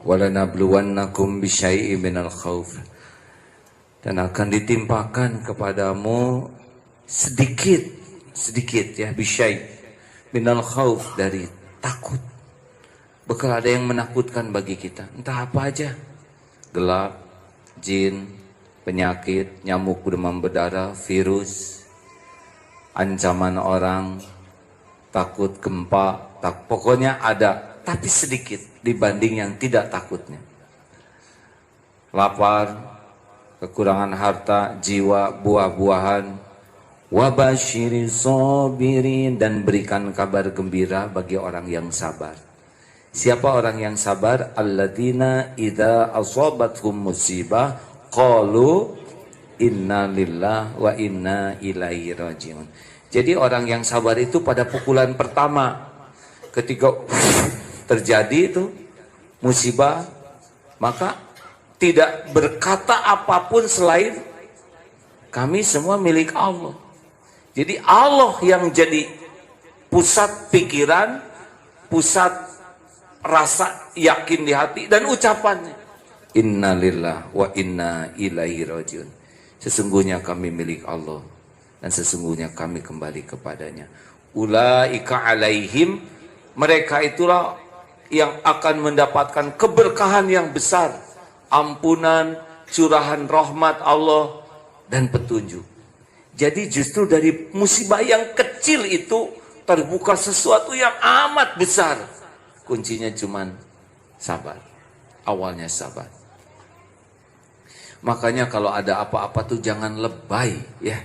walanabluwannakum bisyai'in minal khauf, dan akan ditimpakan kepadamu sedikit ya, bisyai' minal khauf, dari takut. Bakal ada yang menakutkan bagi kita, entah apa aja, gelap, jin, penyakit, nyamuk demam berdarah, virus, ancaman orang, takut gempa, pokoknya ada, tapi sedikit dibanding yang tidak takutnya. Lapar, kekurangan harta, jiwa, buah-buahan. Wabashiris sabirin, dan berikan kabar gembira bagi orang yang sabar. Siapa orang yang sabar? Alladzina idza asabathum musibah qalu inna lillahi wa inna ilaihi rajiun. Jadi orang yang sabar itu pada pukulan pertama, ketika terjadi itu musibah, maka tidak berkata apapun selain kami semua milik Allah. Jadi Allah yang jadi pusat pikiran, pusat rasa yakin di hati dan ucapannya. Inna lillahi wa inna ilaihi rajiun. Sesungguhnya kami milik Allah dan sesungguhnya kami kembali kepadanya. Ulaika alaihim, mereka itulah yang akan mendapatkan keberkahan yang besar, ampunan, curahan rahmat Allah dan petunjuk. Jadi justru dari musibah yang kecil itu terbuka sesuatu yang amat besar. Kuncinya cuman sabar. Awalnya sabar. Makanya kalau ada apa-apa tuh jangan lebay ya.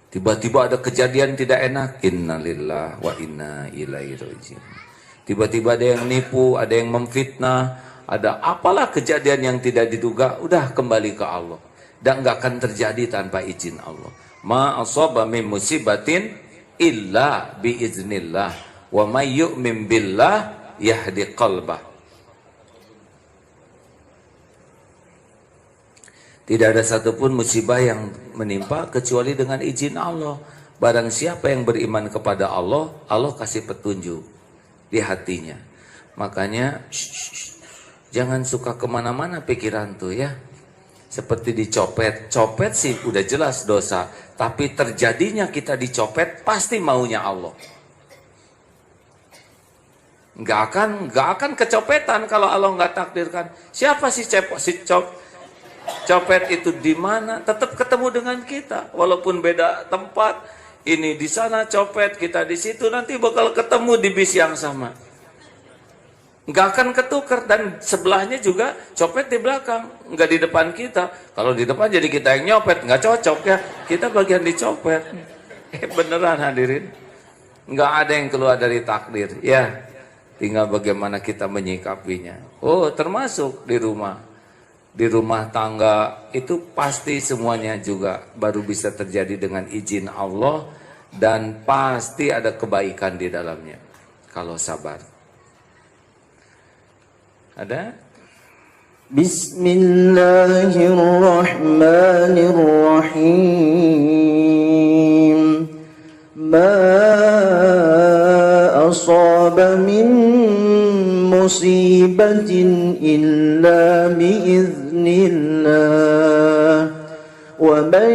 Tiba-tiba ada kejadian tidak enak, innalillahi wa inna ilaihi rajiun. Tiba-tiba ada yang nipu, ada yang memfitnah, ada apalah kejadian yang tidak diduga, udah kembali ke Allah. Dan nggak akan terjadi tanpa izin Allah. Ma asaba min musibatin illa biiznillah wa may yu'min billah yahdi qalbah. Tidak ada satupun musibah yang menimpa kecuali dengan izin Allah. Barang siapa yang beriman kepada Allah, Allah kasih petunjuk di hatinya. Makanya jangan suka kemana-mana pikiran tuh ya. Seperti dicopet. Copet sih udah jelas dosa, tapi terjadinya kita dicopet pasti maunya Allah. Nggak akan kecopetan kalau Allah nggak takdirkan. Siapa sih copet itu di mana? Tetap ketemu dengan kita, walaupun beda tempat. Ini di sana copet, kita di situ, nanti bakal ketemu di bis yang sama. Nggak akan ketukar, dan sebelahnya juga copet di belakang, nggak di depan kita. Kalau di depan jadi kita yang nyopet, nggak cocok ya. Kita bagian dicopet. Beneran hadirin, nggak ada yang keluar dari takdir ya. Tinggal bagaimana kita menyikapinya. Oh, termasuk di rumah tangga itu pasti semuanya juga baru bisa terjadi dengan izin Allah, dan pasti ada kebaikan di dalamnya kalau sabar. Ada? Bismillahirrahmanirrahim. Ma asaba min musibatin illa biiznillah wa man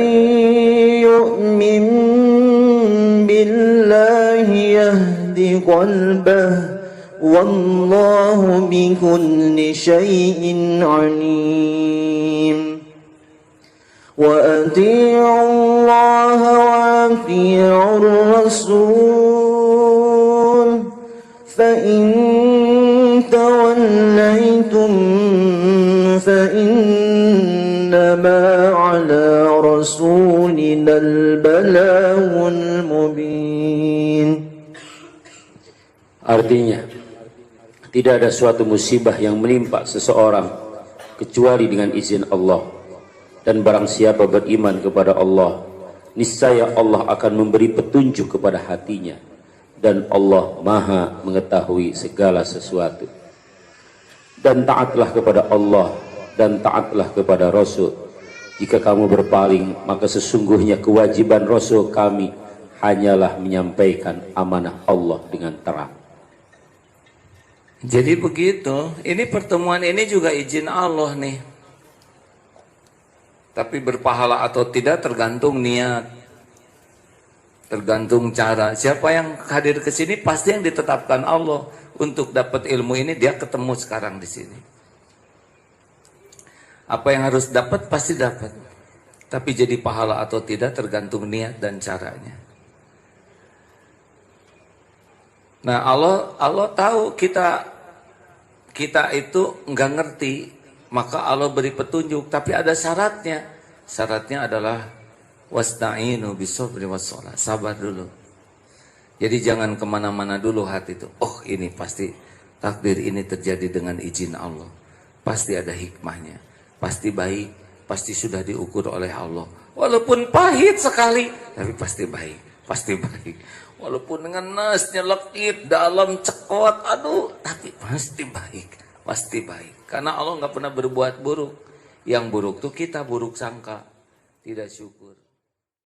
yu'min billahi yahdi qalbah wallahu bikulli syai'in alim. Wa ati'u Allah wa ati'u Rasul fa in tawallaytum fa innama ala rasulina al-balaghul mubin. Artinya, tidak ada suatu musibah yang menimpa seseorang kecuali dengan izin Allah. Dan barang siapa beriman kepada Allah, niscaya Allah akan memberi petunjuk kepada hatinya. Dan Allah Maha mengetahui segala sesuatu. Dan taatlah kepada Allah dan taatlah kepada Rasul. Jika kamu berpaling, maka sesungguhnya kewajiban Rasul kami hanyalah menyampaikan amanah Allah dengan terang. Jadi begitu, ini pertemuan ini juga izin Allah nih. Tapi berpahala atau tidak tergantung niat. Tergantung cara. Siapa yang hadir ke sini pasti yang ditetapkan Allah untuk dapat ilmu ini, dia ketemu sekarang di sini. Apa yang harus dapat pasti dapat. Tapi jadi pahala atau tidak tergantung niat dan caranya. Nah, Allah tahu kita itu nggak ngerti, maka Allah beri petunjuk. Tapi ada syaratnya. Syaratnya adalah wasta'inu bisobri wassalah. Sabar dulu. Jadi jangan kemana-mana dulu hati itu. Oh, ini pasti takdir ini terjadi dengan izin Allah. Pasti ada hikmahnya. Pasti baik. Pasti sudah diukur oleh Allah. Walaupun pahit sekali, tapi pasti baik. Pasti baik. Walaupun dengan nasnya lekit, dalam cekot, aduh, tapi pasti baik. Pasti baik. Karena Allah nggak pernah berbuat buruk. Yang buruk tuh kita buruk sangka. Tidak syukur.